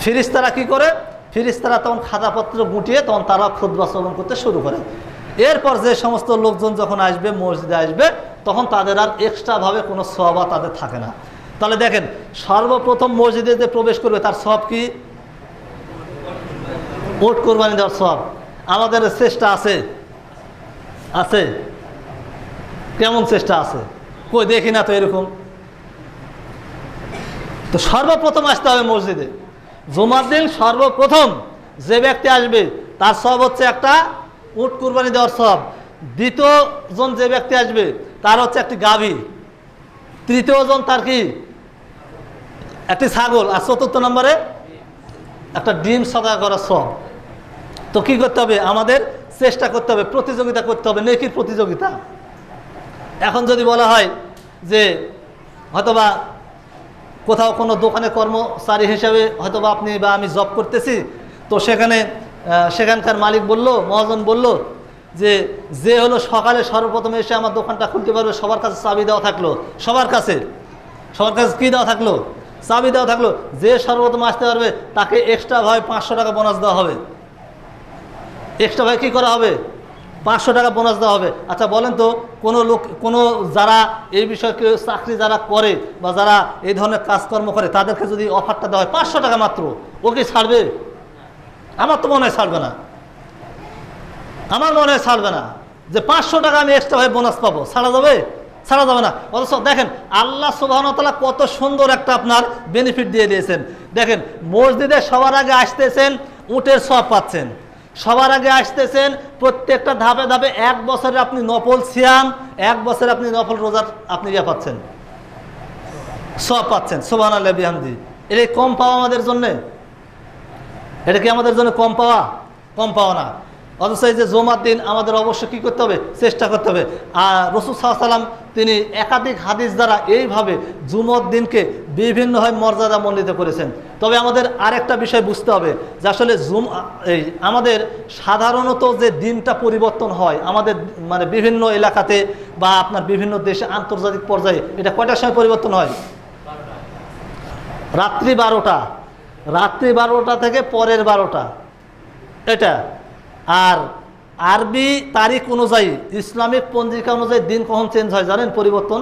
ফেরেশতারা কি করে? ফেরেশতারা তখন খাতাপত্র গুটিয়ে তখন তারা খুতবা শ্রবণ করতে শুরু করে। এরপর যে সমস্ত লোকজন যখন আসবে, মসজিদে আসবে, তখন তাদের আর এক্সট্রাভাবে কোনো সওয়াব তাদের থাকে না। তাহলে দেখেন, সর্বপ্রথম মসজিদে যে প্রবেশ করবে তার সব কি? উট কোরবানি দেওয়ার সব। আমাদের চেষ্টা আছে? আছে? কেমন চেষ্টা আছে? কই দেখি না তো এরকম। তো সর্বপ্রথম আসতে হবে মসজিদে। জুমার দিন সর্বপ্রথম যে ব্যক্তি আসবে তার সব হচ্ছে একটা উট কুরবানি দেওয়ার সব। দ্বিতীয় জন যে ব্যক্তি আসবে তার হচ্ছে একটি গাভী। তৃতীয় জন তার কি? একটি ছাগল। আর চতুর্থ নম্বরে একটা ডিম সদা করার সব। তো কি করতে হবে? আমাদের চেষ্টা করতে হবে, প্রতিযোগিতা করতে হবে, নেকির প্রতিযোগিতা। এখন যদি বলা হয় যে হয়তোবা কোথাও কোনো দোকানে কর্মচারী হিসেবে হয়তোবা আপনি বা আমি জব করতেছি, তো সেখানকার মালিক বলল, মহাজন বলল যে হলো সকালে সর্বপ্রথম এসে আমার দোকানটা খুলতে পারবে, সবার কাছে চাবি দেওয়া থাকলো। সবার কাছে কী দেওয়া থাকলো? চাবি দেওয়া থাকলো। যে সর্বপ্রথম আসতে পারবে তাকে এক্সট্রা ভাবে 500 টাকা বোনাস দেওয়া হবে। এক্সট্রা ভাবে কী করা হবে? 500 টাকা বোনাস দেওয়া হবে। আচ্ছা বলেন তো, কোনো যারা এই বিষয়ে কেউ চাকরি যারা করে বা যারা এই ধরনের কাজকর্ম করে তাদেরকে যদি অফারটা দেওয়া হয় 500 টাকা মাত্র, ও কি ছাড়বে? আমার তো মনে হয় ছাড়বে না। আমার মনে হয় ছাড়বে না যে 500 টাকা আমি এক্সট্রা ভাবে বোনাস পাবো। ছাড়া যাবে? ছাড়া যাবে না। অথচ দেখেন আল্লাহ সুবহানাহু ওয়া তাআলা কত সুন্দর একটা আপনার বেনিফিট দিয়ে দিয়েছেন। দেখেন, মসজিদে সবার আগে আসতেছেন, উটের সওয়াব পাচ্ছেন। সবার আগে আসতেছেন, প্রত্যেকটা ধাপে ধাপে 1 বছরে আপনি নফল সিয়াম, 1 বছরে আপনি নফল রোজার আপনি পাচ্ছেন, সওয়াব পাচ্ছেন। সুবহানাল্লাহি বিহামদি। এটা কম পাওয়া আমাদের জন্যে? এটা কি আমাদের জন্য কম পাওয়া? কম পাওয়া না। অথচ এই যে জুমার দিন আমাদের অবশ্যই কী করতে হবে? চেষ্টা করতে হবে। আর রাসূল সাল্লাল্লাহু আলাইহি ওয়াসাল্লাম তিনি একাধিক হাদিস দ্বারা এইভাবে জুমার দিনকে বিভিন্নভাবে মর্যাদামণ্ডিত করেছেন। তবে আমাদের আরেকটা বিষয় বুঝতে হবে যে আসলে আমাদের সাধারণত যে দিনটা পরিবর্তন হয় আমাদের মানে বিভিন্ন এলাকাতে বা আপনার বিভিন্ন দেশে আন্তর্জাতিক পর্যায়ে, এটা কয়টার সময় পরিবর্তন হয়? রাত্রি 12টা। রাত্রি 12টা থেকে পরের 12টা, এটা। আর আরবি তারিখ অনুযায়ী, ইসলামিক পঞ্জিকা অনুযায়ী দিন কখন চেঞ্জ হয় জানেন? পরিবর্তন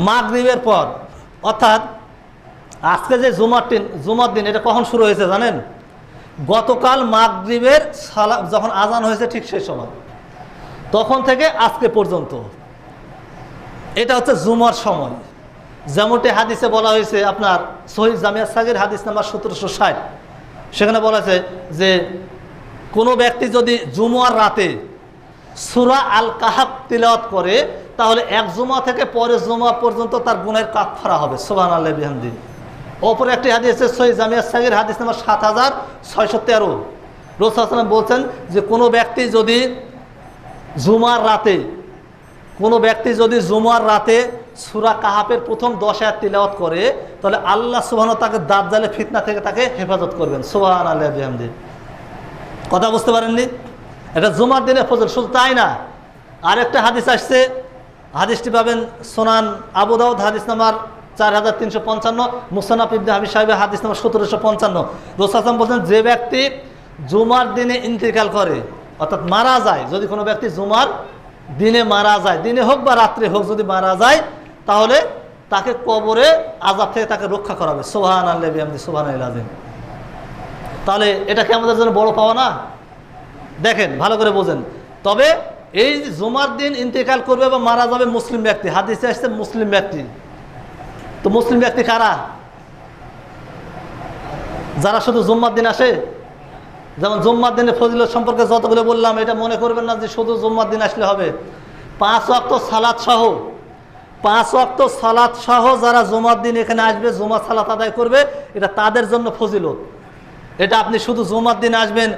মাগরিবের পর। অর্থাৎ আজকে যে জুমার দিন এটা কখন শুরু হয়েছে জানেন? গতকাল মাগরিবের যখন আজান হয়েছে ঠিক সেই সময়, তখন থেকে আজকে পর্যন্ত এটা হচ্ছে জুমার সময়। যেমনটি হাদিসে বলা হয়েছে, আপনার সহিহ জামিয়া সাগীর হাদিস নাম্বার 1760, সেখানে বলা আছে যে কোনো ব্যক্তি যদি জুমার রাতে সূরা আল কাহাফ তিলাওয়াত করে তাহলে 1 জুমা থেকে পরের জুমা পর্যন্ত তার গুনাহের কাফারা হবে। সুবহানাল্লাহি বিহামদি। অপর একটি হাদিস আছে সহিহ জামিয়া সাগীর হাদিস নাম্বার 7613, রাসূল সাল্লাল্লাহু আলাইহি ওয়াসাল্লাম বলছেন যে কোনো ব্যক্তি যদি জুমার রাতে সূরা কাহাফের প্রথম 10 আয়াত তিলাওয়াত করে তাহলে আল্লাহ সুবহানাহু ওয়া তাআলা তাকে দাজ্জালের ফিতনা থেকে তাকে হেফাজত করবেন। সুবহানাল্লাহি বিহামদি। কথা বুঝতে পারেননি? এটা জুমার দিনে ফজর। শুধু তাই না, আরেকটা হাদিস আসছে, হাদিসটি পাবেন সুনান আবু দাউদ হাদিস নাম্বার 4355, মুসনাদ ইবনে আবি শাইবা হাদিস নাম্বার 1755। রাসূল সাল্লাল্লাহু বলছেন যে ব্যক্তি জুমার দিনে ইন্তেকাল করে, অর্থাৎ মারা যায়, যদি কোনো ব্যক্তি জুমার দিনে মারা যায়, দিনে হোক বা রাত্রে হোক, যদি মারা যায় তাহলে তাকে কবরে আযাব থেকে তাকে রক্ষা করা হবে। সুবহানাল্লাহি বিহামদি, সুবহানাল্লাহিল আযীম। তাহলে এটা কি আমাদের জন্য বড় পাওয়া না? দেখেন ভালো করে বোঝেন। তবে এই জুমার দিন ইন্তেকাল করবে বা মারা যাবে মুসলিম ব্যক্তি, হাদিসে আসছে মুসলিম ব্যক্তি। তো মুসলিম ব্যক্তি কারা? যারা শুধু জুম্মার দিন আসে। যেমন জুম্মার দিনের ফজিলত সম্পর্কে যতগুলো বললাম, এটা মনে করবেন না যে শুধু জুম্মার দিন আসলে হবে। 5 ওয়াক্ত সালাত সহ যারা জুমার দিন এখানে আসবে, জুমার সালাত আদায় করবে, এটা তাদের জন্য ফজিলত। এটা আপনি শুধু জুমার দিন আসবেন,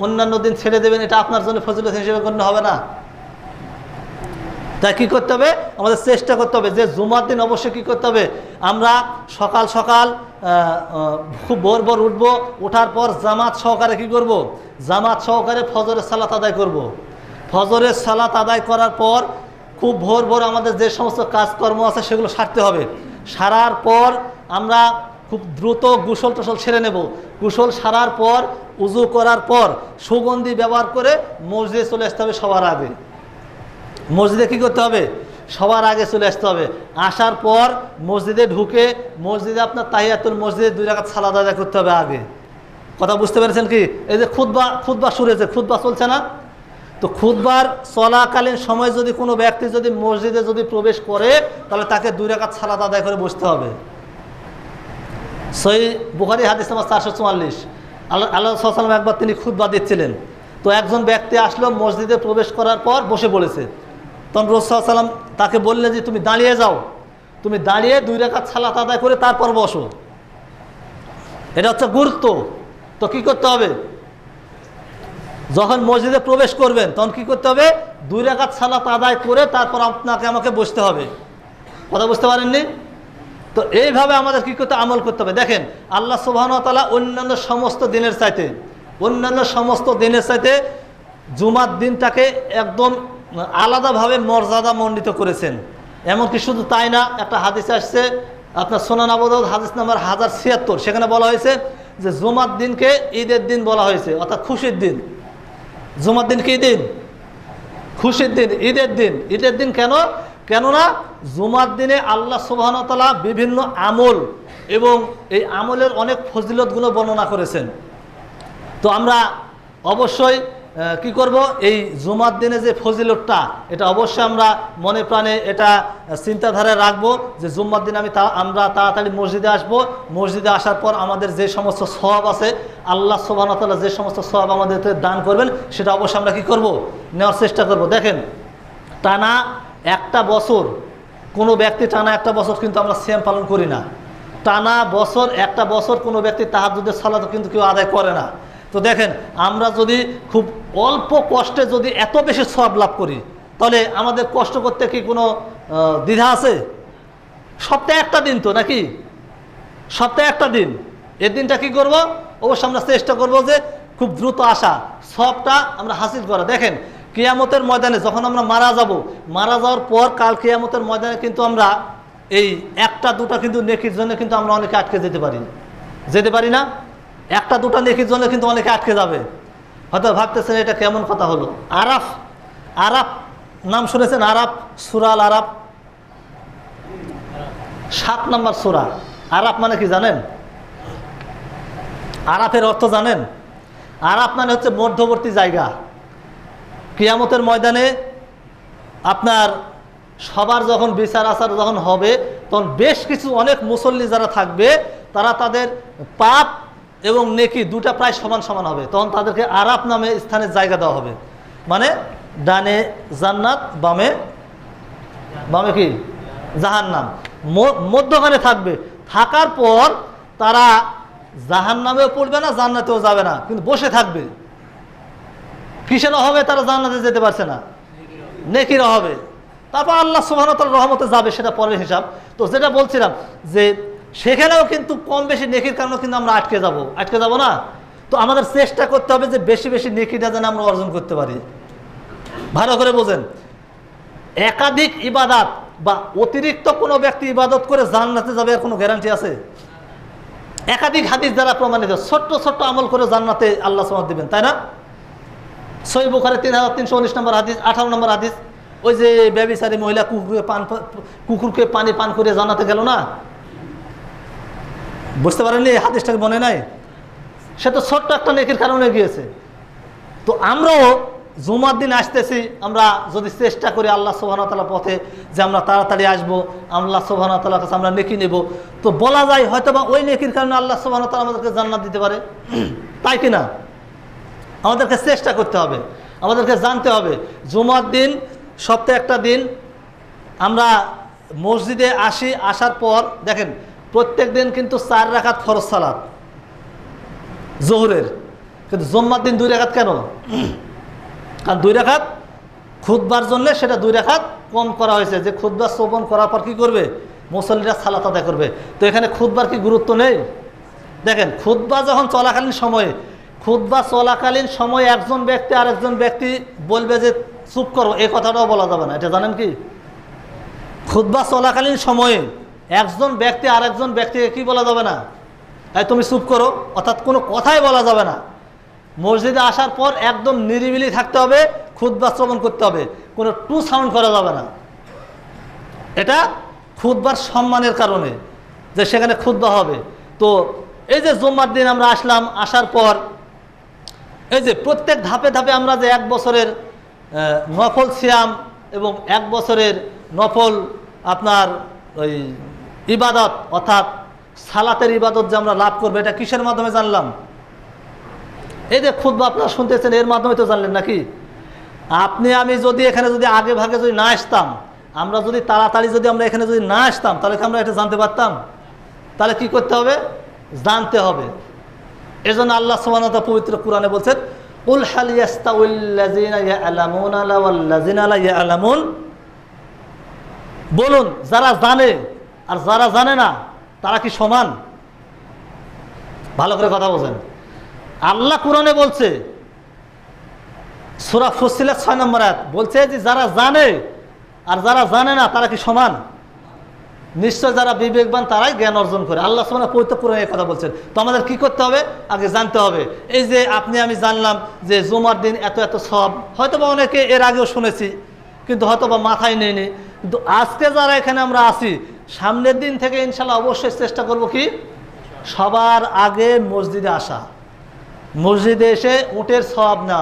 অন্যান্য দিন ছেড়ে দেবেন, এটা আপনার জন্য ফজিলত হিসেবে গণ্য হবে না। তাই কী করতে হবে? আমাদের চেষ্টা করতে হবে যে জুমার দিন অবশ্যই কী করতে হবে? আমরা সকাল সকাল খুব ভোর উঠবো, ওঠার পর জামাত সহকারে কী করব? জামাত সহকারে ফজরের সালাত আদায় করব। ফজরের সালাত আদায় করার পর খুব ভোর আমাদের যে সমস্ত কাজকর্ম আছে সেগুলো সারতে হবে। সারার পর আমরা খুব দ্রুত গোসল টোসল সেরে নেব। গোসল সারার পর উজু করার পর সুগন্ধি ব্যবহার করে মসজিদে চলে আসতে হবে সবার আগে। মসজিদে কী করতে হবে? সবার আগে চলে আসতে হবে। আসার পর মসজিদে ঢুকে মসজিদে আপনার তাহিয়াতুল মসজিদে 2 রাকাত সালাত আদায় করতে হবে আগে। কথা বুঝতে পেরেছেন কি? এই যে খুতবা শুরু হয়েছে, খুতবা চলছে না? তো খুতবার চলাকালীন সময় যদি কোনো ব্যক্তি যদি মসজিদে যদি প্রবেশ করে তাহলে তাকে 2 রাকাত সালাত আদায় করে বসতে হবে। সহিহ বুখারী হাদিস নাম্বার 444। আল্লাহ সাল্লাল্লাহু আলাইহি ওয়াসাল্লাম একবার তিনি খুতবা দিচ্ছিলেন, তো একজন ব্যক্তি আসলো মসজিদে প্রবেশ করার পর বসে পড়েছে। তখন রাসূল সাল্লাল্লাহু আলাইহি ওয়াসাল্লাম তাকে বললেন যে তুমি দাঁড়িয়ে যাও, তুমি দাঁড়িয়ে 2 রাকাত সালাত আদায় করে তারপর বসো। এটা হচ্ছে গুরুত্ব। তো কি করতে হবে? যখন মসজিদে প্রবেশ করবেন তখন কি করতে হবে? 2 রাকাত সালাত আদায় করে তারপর আপনাকে আমাকে বসতে হবে। কথা বুঝতে পারেননি? তো এইভাবে আমাদের কি করতে আমল করতে হবে। দেখেন আল্লাহ সুবহানাহু ওয়া তাআলা অন্যান্য সমস্ত দিনের চাইতে জুমার দিনটাকে একদম আলাদাভাবে মর্যাদামণ্ডিত করেছেন। এমনকি শুধু তাই না, একটা হাদিস আসছে আপনার সুনান আবু দাউদ হাদিস নাম্বার 1076, সেখানে বলা হয়েছে যে জুমার দিনকে ঈদের দিন বলা হয়েছে, অর্থাৎ খুশির দিন। জুমার দিন কি দিন? খুশির দিন, ঈদের দিন। ঈদের দিন কেন? কেননা জুমার দিনে আল্লাহ সুবহানাহু ওয়া তাআলা বিভিন্ন আমল এবং এই আমলের অনেক ফজিলতগুলো বর্ণনা করেছেন। তো আমরা অবশ্যই কি করব, এই জুমার দিনে যে ফজিলতটা এটা অবশ্যই আমরা মনে প্রাণে এটা চিন্তাধারায় রাখবো যে জুম্মার দিন আমরা তাড়াতাড়ি মসজিদে আসব। মসজিদে আসার পর আমাদের যে সমস্ত সওয়াব আছে আল্লাহ সুবহানাহু ওয়া তাআলা যে সমস্ত সওয়াব আমাদেরকে দান করবেন সেটা অবশ্যই আমরা কি করব, নেওয়ার চেষ্টা করব। দেখেন টানা একটা বছর কোনো ব্যক্তি টানা একটা বছর কিন্তু আমরা সিয়াম পালন করি না। টানা বছর একটা বছর কোনো ব্যক্তি তাহাজ্জুদের সালাত কিন্তু কেউ আদায় করে না। তো দেখেন আমরা যদি খুব অল্প কষ্টে যদি এত বেশি সওয়াব লাভ করি তাহলে আমাদের কষ্ট করতে কি কোনো দ্বিধা আছে? সপ্তাহে একটা দিন তো নাকি, সপ্তাহে একটা দিন, এই দিনটা কি করব, অবশ্যই আমরা চেষ্টা করব যে খুব দ্রুত আসা সওয়াবটা আমরা হাসিল করা। দেখেন কিয়ামতের ময়দানে যখন আমরা মারা যাওয়ার পর কাল কিয়ামতের ময়দানে কিন্তু আমরা এই একটা দুটা কিন্তু নেকির জন্য কিন্তু আমরা অনেকে আটকে যেতে পারি না। একটা দুটা নেকির জন্য কিন্তু অনেকে আটকে যাবে। হয়তো ভাবতেছেন এটা কেমন কথা হলো। আরাফ নাম শুনেছেন? আরাফ, সূরা আল আরাফ 7 নম্বর সূরা। আরাফ মানে কি জানেন? আরাফের অর্থ জানেন? আরাফ মানে হচ্ছে মধ্যবর্তী জায়গা। কিয়ামতের ময়দানে আপনার সবার যখন বিচার আচার যখন হবে তখন বেশ কিছু অনেক মুসল্লি যারা থাকবে তারা তাদের পাপ এবং নেকি দুটা প্রায় সমান সমান হবে। তখন তাদেরকে আরাফ নামে স্থানে জায়গা দেওয়া হবে। মানে ডানে জান্নাত, বামে কি জাহান্নাম, মধ্যখানে থাকবে। থাকার পর তারা জাহান্নামেও পড়বে না, জান্নাতেও যাবে না, কিন্তু বসে থাকবে। কিসের অভাবে তারা জান্নাতে যেতে পারছে না? নেকির অভাবে। তারপর আল্লাহ সুবহানাহু ওয়া তাআলার রহমতে যাবে, সেটা পরের হিসাব। তো যেটা বলছিলাম যে সেখানেও কিন্তু কম বেশি নেকির কারণে কিন্তু আমরা আটকে যাব না। তো আমাদের চেষ্টা করতে হবে যে বেশি বেশি নেকিটা যেন আমরা অর্জন করতে পারি। ভালো করে বোঝেন, একাধিক ইবাদত বা অতিরিক্ত কোনো ব্যক্তি ইবাদত করে জান্নাতে যাবে এর কোনো গ্যারান্টি আছে? একাধিক হাদিস দ্বারা প্রমাণিত। ছোট্ট ছোট্ট আমল করে জান্নাতে আল্লাহ সুবহানাহু দিবেন, তাই না? সহিহ বুখারী 3319 নম্বর হাদিস, 18 নম্বর হাদিস। ওই যে ব্যভিচারী মহিলা কুকুরকে পানি পান করে জান্নাতে গেল না? বুঝতে পারেননি? হাদিসটাকে মনে নাই? সে তো ছোট্ট একটা নেকির কারণে গিয়েছে। তো আমরাও জুমার দিন আসতেছি, আমরা যদি চেষ্টা করি আল্লাহ সুবহানাহু ওয়া তাআলার পথে যে আমরা তাড়াতাড়ি আসবো, আল্লাহ সুবহানাহু ওয়া তাআলার কাছে আমরা নেকি নেব, তো বলা যায় হয়তোবা ওই নেকির কারণে আল্লাহ সুবহানাহু ওয়া তাআলা আমাদেরকে জান্নাত দিতে পারে, তাই কি না? আমাদেরকে চেষ্টা করতে হবে, আমাদেরকে জানতে হবে জুমার দিন সপ্তাহে একটা দিন আমরা মসজিদে আসি। আসার পর দেখেন প্রত্যেক দিন কিন্তু 4 রাকাত ফরজ সালাত জোহরের, কিন্তু জুম্মার দিন 2 রাকাত। কেন? কারণ 2 রাকাত খুতবার জন্য সেটা 2 রাকাত কম করা হয়েছে, যে খুতবা শ্রবণ করার পর কি করবে? মুসল্লিরা সালাত আদায় করবে। তো এখানে খুতবার কি গুরুত্ব নেই? দেখেন খুতবা যখন চলাকালীন সময়ে একজন ব্যক্তি আরেকজন ব্যক্তি বলবে যে চুপ করো, এই কথাটাও বলা যাবে না। এটা জানেন কি? খুতবা চলাকালীন সময়ে একজন ব্যক্তি আরেকজন ব্যক্তিকে কি বলা যাবে না? তুমি চুপ করো, অর্থাৎ কোনো কথাই বলা যাবে না। মসজিদে আসার পর একদম নিরিবিলি থাকতে হবে, খুতবা শ্রবণ করতে হবে, কোনো টু সাউন্ড করা যাবে না। এটা খুতবার সম্মানের কারণে যে সেখানে খুতবা হবে। তো এই যে জুম্মার দিন আমরা আসলাম, আসার পর এই যে প্রত্যেক ধাপে ধাপে আমরা যে 1 বছরের নফল সিয়াম এবং 1 বছরের নফল আপনার ওই ইবাদত অর্থাৎ সালাতের ইবাদত যে আমরা লাভ করবো, এটা কিসের মাধ্যমে জানলাম? এই যে খুতবা আপনারা শুনতেছেন, এর মাধ্যমে তো জানলেন নাকি? আপনি আমি যদি এখানে যদি আগে ভাগে যদি না আসতাম, আমরা যদি তাড়াতাড়ি যদি আমরা এখানে যদি না আসতাম, তাহলে কি আমরা এটা জানতে পারতাম? তাহলে কি করতে হবে? জানতে হবে। এজন্য আল্লাহ সুবহানাহু ওয়া তাআলা পবিত্র কোরআনে বলছেন, কুল হাল ইয়াস্তাউল্লাযিনা ইয়ালামুনা ওয়াল্লাযিনা লা ইয়ালামুন, বলুন যারা জানে আর যারা জানে না তারা কি সমান? ভালো করে কথা বলেন। আল্লাহ কোরআনে বলছে, সূরা ফুসসিলাত 6 নম্বর আয়াত বলছে যে যারা জানে আর যারা জানে না তারা কি সমান? নিশ্চয় যারা বিবেকবান তারাই জ্ঞান অর্জন করে। আল্লাহ সুবহানাহু ওয়া তাআলা পবিত্র কোরআনে এই কথা বলছেন। তো আমাদের কি করতে হবে? আগে জানতে হবে। এই যে আপনি আমি জানলাম যে জুমার দিন এত এত সওয়াব, হয়তোবা অনেকে এর আগেও শুনেছি কিন্তু হয়তোবা মাথায় নেয়নি। কিন্তু আজকে যারা এখানে আমরা আছি, সামনের দিন থেকে ইনশাআল্লাহ অবশ্যই চেষ্টা করব কি সবার আগে মসজিদে আসা, মসজিদে এসে উটের সওয়াব না,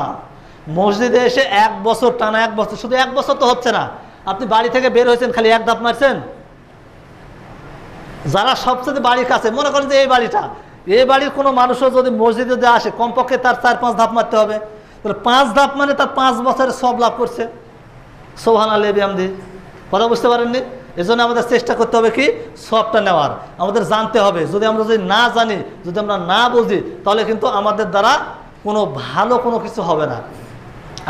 মসজিদে এসে 1 বছর টানা 1 বছর, শুধু 1 বছর তো হচ্ছে না, আপনি বাড়ি থেকে বের হয়েছেন খালি 1 ধাপ মারছেন। যারা সবচেয়ে বাড়ির কাছে, মনে করেন যে এই বাড়ির কোনো মানুষও যদি মসজিদে যদি আসে, কমপক্ষে তার 4-5 ধাপ মারতে হবে। তাহলে 5 ধাপ মানে তার 5 বছরের সওয়াব লাভ করছে। সুবহানাল্লাহি ওয়া বিহামদিহি। কথা বুঝতে পারেননি? এজন্য আমাদের চেষ্টা করতে হবে কি সওয়াবটা নেওয়ার, আমাদের জানতে হবে। যদি আমরা না জানি, যদি আমরা না বুঝি, তাহলে কিন্তু আমাদের দ্বারা কোনো ভালো কোনো কিছু হবে না।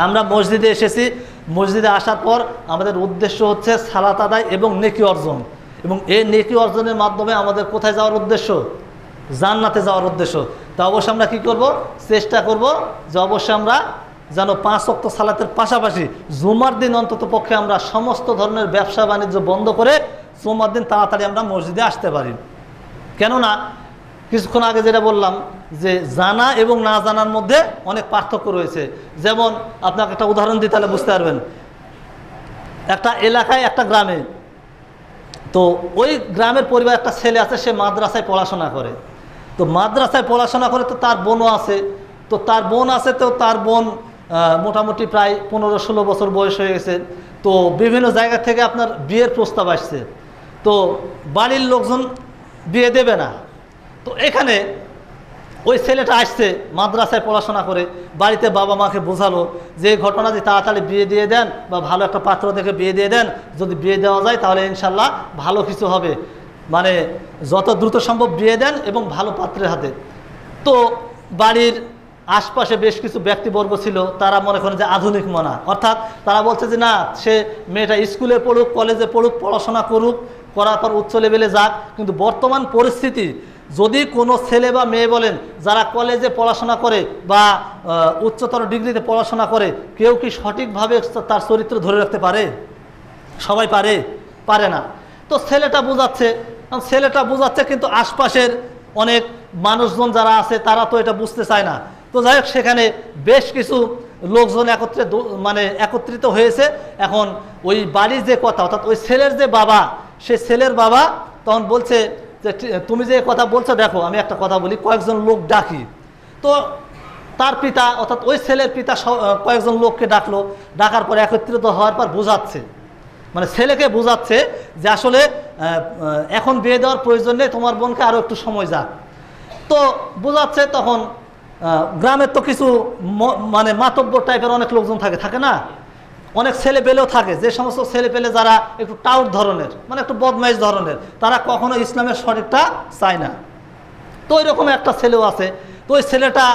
আমরা মসজিদে এসেছি, মসজিদে আসার পর আমাদের উদ্দেশ্য হচ্ছে সালাত আদায় এবং নেকি অর্জন, এবং এই নেকি অর্জনের মাধ্যমে আমাদের কোথায় যাওয়ার উদ্দেশ্য? জান্নাতে যাওয়ার উদ্দেশ্য। তা অবশ্যই আমরা কি করব? চেষ্টা করব যে অবশ্যই আমরা যেন 5 ওয়াক্ত সালাতের পাশাপাশি জুমার দিন অন্তত পক্ষে আমরা সমস্ত ধরনের ব্যবসা বাণিজ্য বন্ধ করে জুমার দিন তাড়াতাড়ি আমরা মসজিদে আসতে পারি। কেননা কিছুক্ষণ আগে যেটা বললাম যে জানা এবং না জানার মধ্যে অনেক পার্থক্য রয়েছে। যেমন আপনাকে একটা উদাহরণ দিই, তাহলে বুঝতে পারবেন। একটা এলাকায়, একটা গ্রামে, তো ওই গ্রামের পরিবার একটা ছেলে আছে, সে মাদ্রাসায় পড়াশোনা করে। তো মাদ্রাসায় পড়াশোনা করে, তো তার বোনও আছে। তো তার বোন আছে, তো তার বোন মোটামুটি প্রায় 15-16 বছর বয়স হয়ে গেছে। তো বিভিন্ন জায়গা থেকে আপনার বিয়ের প্রস্তাব আসছে, তো বাড়ির লোকজন বিয়ে দেবে না। তো এখানে ওই ছেলেটা আসছে, মাদ্রাসায় পড়াশোনা করে, বাড়িতে বাবা মাকে বোঝালো যে এই ঘটনা যে তাড়াতাড়ি বিয়ে দিয়ে দেন বা ভালো একটা পাত্র দেখে বিয়ে দিয়ে দেন, যদি বিয়ে দেওয়া যায় তাহলে ইনশাল্লাহ ভালো কিছু হবে, মানে যত দ্রুত সম্ভব বিয়ে দেন এবং ভালো পাত্রের হাতে। তো বাড়ির আশপাশে বেশ কিছু ব্যক্তিবর্গ ছিল, তারা মনে করেন যে আধুনিক মনা, অর্থাৎ তারা বলছে যে না, সে মেয়েটা স্কুলে পড়ুক, কলেজে পড়ুক, পড়াশোনা করুক, করার পর উচ্চ লেভেলে যাক। কিন্তু বর্তমান পরিস্থিতি, যদি কোনো ছেলে বা মেয়ে বলেন যারা কলেজে পড়াশোনা করে বা উচ্চতর ডিগ্রিতে পড়াশোনা করে, কেউ কি সঠিকভাবে তার চরিত্র ধরে রাখতে পারে? সবাই পারে না। তো ছেলেটা বোঝাচ্ছে, কিন্তু আশপাশের অনেক মানুষজন যারা আছে তারা তো এটা বুঝতে চায় না। তো যাই হোক, সেখানে বেশ কিছু লোকজন একত্রিত হয়েছে। এখন ওই বাড়ির যে কথা, অর্থাৎ ওই ছেলের যে বাবা, সে ছেলের বাবা তখন বলছে যে তুমি যে কথা বলছো, দেখো আমি একটা কথা বলি, কয়েকজন লোক ডাকি। তো তার পিতা, অর্থাৎ ওই ছেলের পিতা কয়েকজন লোককে ডাকলো, ডাকার পর একত্রিত হওয়ার পর বোঝাচ্ছে, মানে ছেলেকে বোঝাচ্ছে যে আসলে এখন বিয়ে দেওয়ার প্রয়োজন নেই, তোমার বোনকে আরও একটু সময় যাক। তো বোঝাচ্ছে। তখন গ্রামের তো কিছু মাতব্বর টাইপের অনেক লোকজন থাকে না, অনেক ছেলে পেলেও থাকে, যে সমস্ত ছেলে পেলে যারা একটু টাউট ধরনের, মানে একটু বদমাইশ ধরনের, তারা কখনো ইসলামের সঠিকটা চায় না। তো ওই রকম একটা ছেলেও আছে। তো ওই ছেলেটা,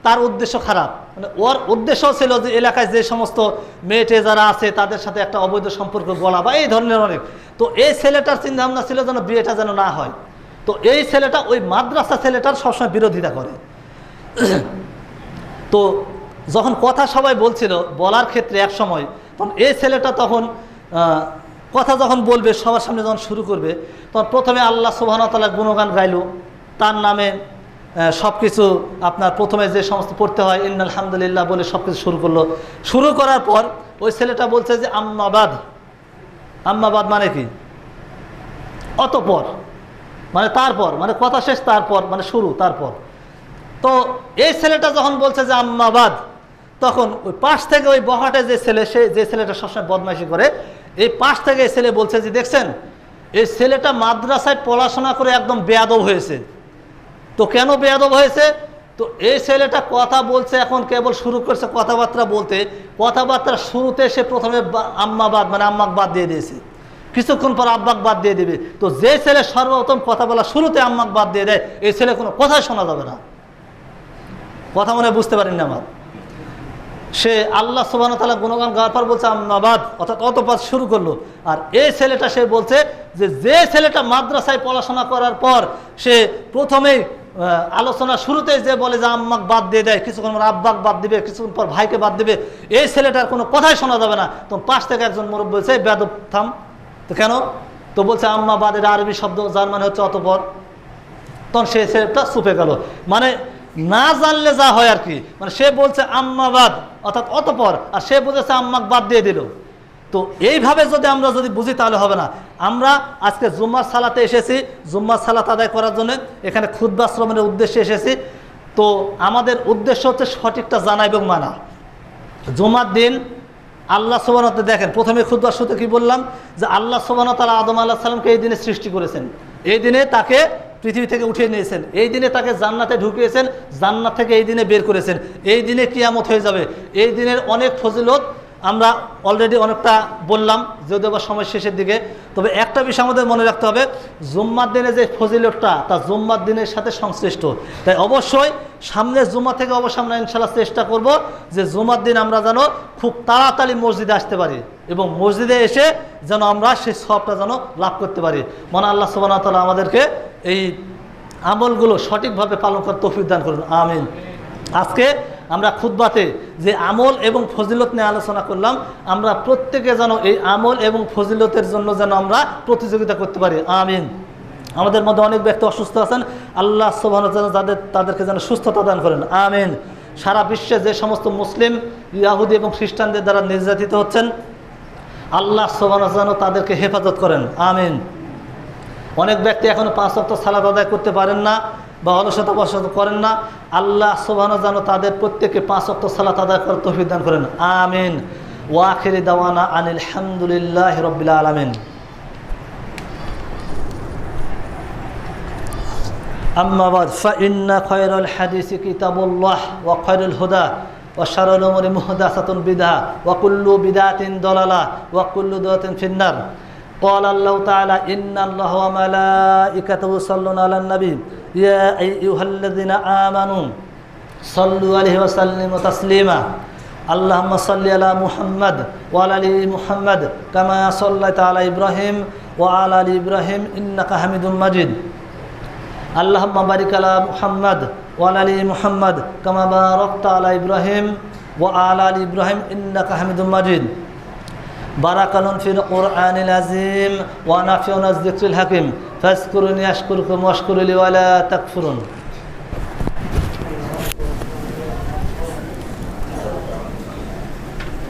তার উদ্দেশ্য খারাপ, মানে ওর উদ্দেশ্য ছিল যে এলাকায় যে সমস্ত মেয়েটে যারা আছে তাদের সাথে একটা অবৈধ সম্পর্ক গড়া বা এই ধরনের অনেক। তো এই ছেলেটার চিন্তা ভাবনা ছিল যেন বিয়েটা যেন না হয়। তো এই ছেলেটা ওই মাদ্রাসা ছেলেটার সবসময় বিরোধিতা করে। তো যখন কথা সবাই বলছিল, বলার ক্ষেত্রে এক সময়, তখন এই ছেলেটা তখন কথা যখন বলবে, সবার সামনে যখন শুরু করবে, তখন প্রথমে আল্লাহ সুবহানাহু ওয়া তাআলা গুণগান গাইল, তার নামে সব কিছু আপনার প্রথমে যে সমস্ত পড়তে হয় ইন্নাল হামদুলিল্লাহ বলে সব কিছু শুরু করলো। শুরু করার পর ওই ছেলেটা বলছে যে আম্মাবাদ মানে কি? অতঃপর মানে তারপর, মানে কথা শেষ তারপর মানে শুরু তারপর। তো এই ছেলেটা যখন বলছে যে আম্মাবাদ, তখন ওই পাশ থেকে ওই বহাটে যে ছেলে, যে ছেলেটা সবসময় বদমাইশি করে, এই পাশ থেকে এই ছেলে বলছে যে দেখছেন এই ছেলেটা মাদ্রাসায় পড়াশোনা করে একদম বেয়াদব হয়েছে। তো কেন বেয়াদব হয়েছে? তো এই ছেলেটা কথা বলছে, এখন কেবল শুরু করছে কথাবার্তা বলতে, কথাবার্তার শুরুতে সে প্রথমে আম্মাবাদ মানে আম্মাক বাদ দিয়ে দিয়েছে, কিছুক্ষণ পর আব্বাক বাদ দিয়ে দিবে। তো যে ছেলে সর্বপ্রথম কথা বলা শুরুতে আম্মাক বাদ দিয়ে দেয়, এই ছেলে কোনো কথাই শোনা যাবে না। কথা মনে বুঝতে পারেন না আমার? সে আল্লাহ সুবহানাহু ওয়া তাআলা গুণগান গাওয়ার পর বলছে আম্মাবাদ, অর্থাৎ অতঃপর শুরু করলো। আর এই ছেলেটা সে বলছে যে ছেলেটা মাদ্রাসায় পড়াশোনা করার পর সে প্রথমেই আলোচনা শুরুতেই যে বলে যে আম্মাক বাদ দিয়ে দেয়, কিছুক্ষণ পর আব্বাক বাদ দিবে, কিছুক্ষণ পর ভাইকে বাদ দিবে, এই ছেলেটার কোনো কথাই শোনা যাবে না। তো পাশ থেকে একজন মুরব্বী বলছে বেয়াদব থাম। তো কেন? তো বলছে আম্মাবাদ এটা আরবি শব্দ, যার মানে হচ্ছে অতঃপর। তখন সে ছেলেটা চুপে গেল, মানে না জানলে যা হয় আর কি, মানে সে বলছে আম্মাবাদ অর্থাৎ অতঃপর, আর সে বুঝেছে আম্মাক বাদ দিয়ে দিল। তো এইভাবে যদি আমরা বুঝি তাহলে হবে না। আমরা আজকে জুম্মার সালাতে এসেছি, জুম্মার সালাত আদায় করার জন্য এখানে খুতবা শ্রবণের উদ্দেশ্যে এসেছি। তো আমাদের উদ্দেশ্য হচ্ছে সঠিকটা জানা এবং মানা। জুম্মার দিন আল্লাহ সুবহানাহু ওয়া তাআলা দেখেন, প্রথমে খুতবার শুরুতে কি বললাম যে আল্লাহ সুবহানাহু ওয়া তাআলা আদম আলাইহিস সালামকে এই দিনে সৃষ্টি করেছেন, এই দিনে তাকে পৃথিবী থেকে উঠিয়ে নিয়েছেন, এই দিনে তাকে জান্নাতে ঢুকিয়েছেন, জান্নাত থেকে এই দিনে বের করেছেন, এই দিনে কিয়ামত হয়ে যাবে। এই দিনের অনেক ফজিলত আমরা অলরেডি অনেকটা বললাম, যদিও বা সময় শেষের দিকে। তবে একটা বিষয় আমাদের মনে রাখতে হবে, জুম্মার দিনে যে ফজিলতটা তা জুম্মার দিনের সাথে সংশ্লিষ্ট। তাই অবশ্যই সামনের জুম্মা থেকে অবশ্যই আমরা ইনশাআল্লাহ চেষ্টা করব যে জুম্মার দিন আমরা যেন খুব তাড়াতাড়ি মসজিদে আসতে পারি এবং মসজিদে এসে যেন আমরা সেই সওয়াবটা যেন লাভ করতে পারি। মহান আল্লাহ সুবহানাহু ওয়া তাআলা আমাদেরকে এই আমলগুলো সঠিকভাবে পালন করার তৌফিক দান করুন, আমিন। আজকে আমরা খুতবাতে যে আমল এবং ফজিলত নিয়ে আলোচনা করলাম, আমরা প্রত্যেকে যেন এই আমল এবং ফজিলতের জন্য যেন আমরা প্রতিযোগিতা করতে পারি, আমিন। আমাদের মধ্যে অনেক ব্যক্তি অসুস্থ আছেন, আল্লাহ সুবহানাহু ওয়া তাআলা তাদেরকে যেন সুস্থতা দান করেন, আমিন। সারা বিশ্বে যে সমস্ত মুসলিম, ইহুদি এবং খ্রিস্টানদের দ্বারা নির্যাতিত হচ্ছেন, আল্লাহ সুবহানাহু ওয়া তাআলা তাদেরকে হেফাজত করেন, আমিন। অনেক ব্যক্তি এখনো 5 ওয়াক্ত সালাত আদায় করতে পারেন না বা অলসতা বসত করেন না, আল্লাহ সুবহানাহু ওয়া তাআলা তাদের প্রত্যেককে 5 ওয়াক্ত সালাত আদায় করার তৌফিক দান করেন, আমিন। ওয়া আখিরি দাওয়ানা আনিল হামদুলিল্লাহি রাব্বিল আলামিন। আম্মা বাদ, ফাইন্না খায়রাল হাদিসি কিতাবুল্লাহ ওয়া খায়রুল হুদা ওয়া শাররুল উমুরি মুহদাসাতুন বিদআহ ওয়া কুল্লু বিদআতিন দালালাহ ওয়া কুল্লু দালালাতিন ফিন্নার। قال الله تعالى إن الله وملائكته يصلون على النبي يا أيها الذين آمنوا صلوا عليه وسلموا تسليما اللهم صل على محمد وعلى آل محمد كما صليت على إبراهيم وعلى آل إبراهيم إنك حميد مجيد اللهم بارك على محمد وعلى آل محمد كما باركت على إبراهيم وعلى آل إبراهيم إنك حميد مجيد بارك الله في القرآن العظيم ونفعنا الذكر الحكيم فاذكروني أشكركم واشكروا لي ولا تكفرون.